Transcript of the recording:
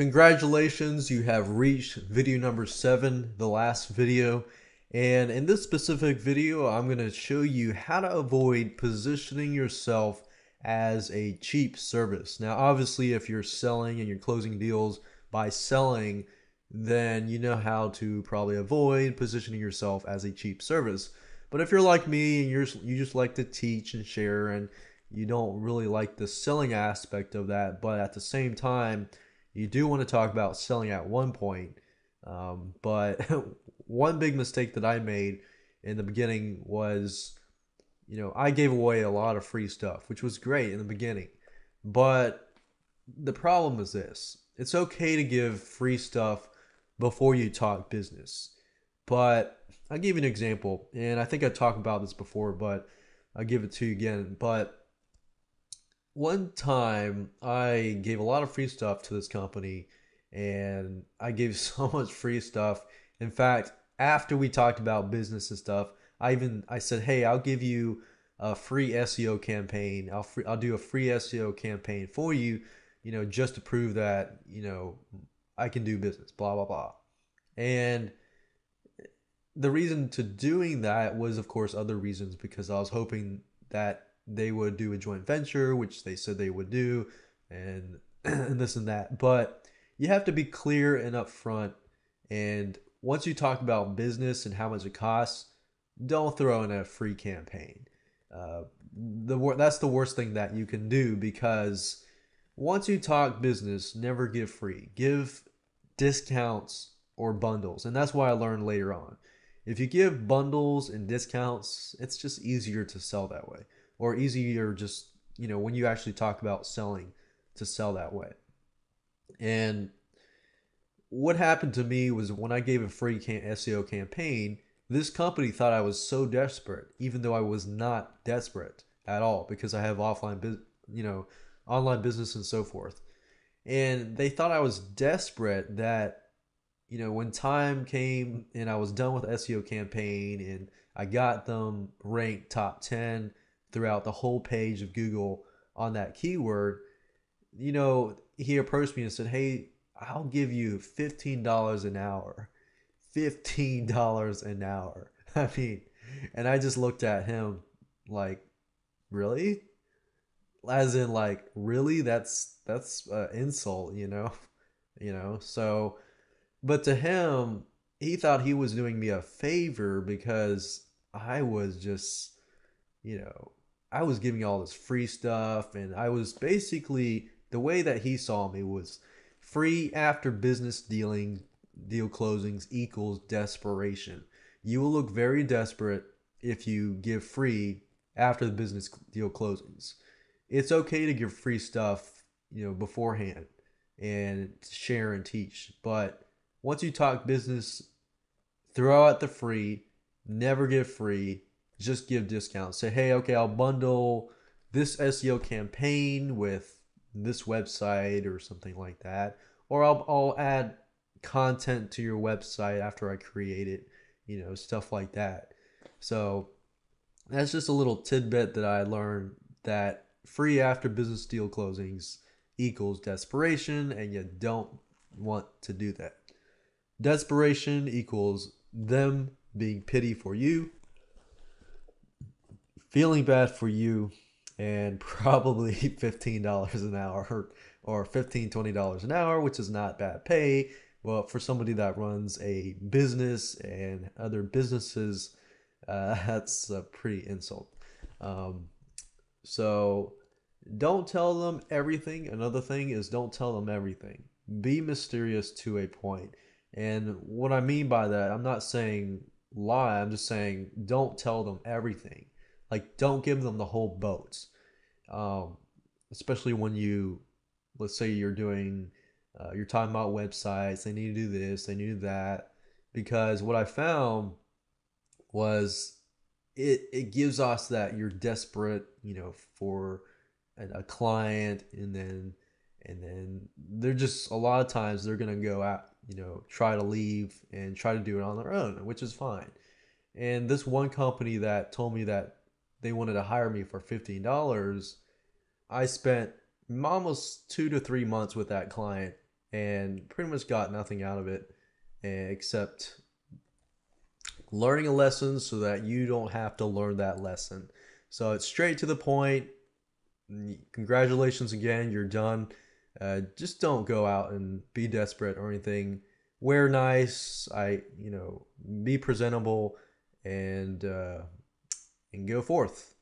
Congratulations, you have reached video number 7, the last video. And in this specific video, I'm going to show you how to avoid positioning yourself as a cheap service. Now, obviously, if you're selling and you're closing deals by selling, then you know how to probably avoid positioning yourself as a cheap service. But if you're like me and you just like to teach and share and you don't really like the selling aspect of that, but at the same time, you do want to talk about selling at one point. But one big mistake that I made in the beginning was, I gave away a lot of free stuff, which was great in the beginning. But the problem is this: it's okay to give free stuff before you talk business. But I'll give you an example, and I think I talked about this before, but I'll give it to you again. But one time I gave a lot of free stuff to this company, and I gave so much free stuff. In fact, after we talked about business and stuff, I said, "Hey, I'll give you a free SEO campaign. I'll do a free SEO campaign for you, just to prove that, I can do business, blah blah blah." And the reason to doing that was, of course, other reasons, because I was hoping that they would do a joint venture, which they said they would do, and and this and that. But you have to be clear and upfront. And once you talk about business and how much it costs, don't throw in a free campaign. That's the worst thing that you can do, because once you talk business, never give free. Give discounts or bundles. And that's why I learned later on. If you give bundles and discounts, it's just easier to sell that way. Or easier just, when you actually talk about selling, to sell that way. And what happened to me was, when I gave a free SEO campaign, this company thought I was so desperate, even though I was not desperate at all, because I have online business and so forth. And they thought I was desperate that, when time came and I was done with the SEO campaign and I got them ranked top 10 throughout the whole page of Google on that keyword, he approached me and said, "Hey, I'll give you $15 an hour." $15 an hour. I mean, and I just looked at him like, really? As in, like, really? That's an insult, So, but to him, he thought he was doing me a favor, because I was just, you know, I was giving all this free stuff, and I was basically, the way that he saw me was, free after business deal closings equals desperation. You will look very desperate if you give free after the business deal closings. It's okay to give free stuff, beforehand, and share and teach. But once you talk business, throw out the free, never give free, just give discounts. Say, "Hey, okay, I'll bundle this SEO campaign with this website," or something like that. Or I'll add content to your website after I create it, stuff like that. So that's just a little tidbit that I learned, that free after business deal closings equals desperation, and you don't want to do that. Desperation equals them being pity for you, feeling bad for you, and probably $15 an hour, or $15-$20 an hour, which is not bad pay. Well, for somebody that runs a business and other businesses, that's a pretty insult. Um, so don't tell them everything. Another thing is, don't tell them everything. Be mysterious to a point. And what I mean by that, I'm not saying lie. I'm just saying, don't tell them everything. Like, don't give them the whole boat. Um, Especially when let's say you're talking about websites. They need to do this. They need to do that. Because what I found was, it gives us that you're desperate, for a client, and then they're just, a lot of times they're gonna go out, try to leave and try to do it on their own, which is fine. And this one company that told me that they wanted to hire me for $15, I spent almost 2 to 3 months with that client, and pretty much got nothing out of it except learning a lesson so that you don't have to learn that lesson. So it's straight to the point. Congratulations again, you're done. Just don't go out and be desperate or anything. Wear nice. Be presentable, and go forth.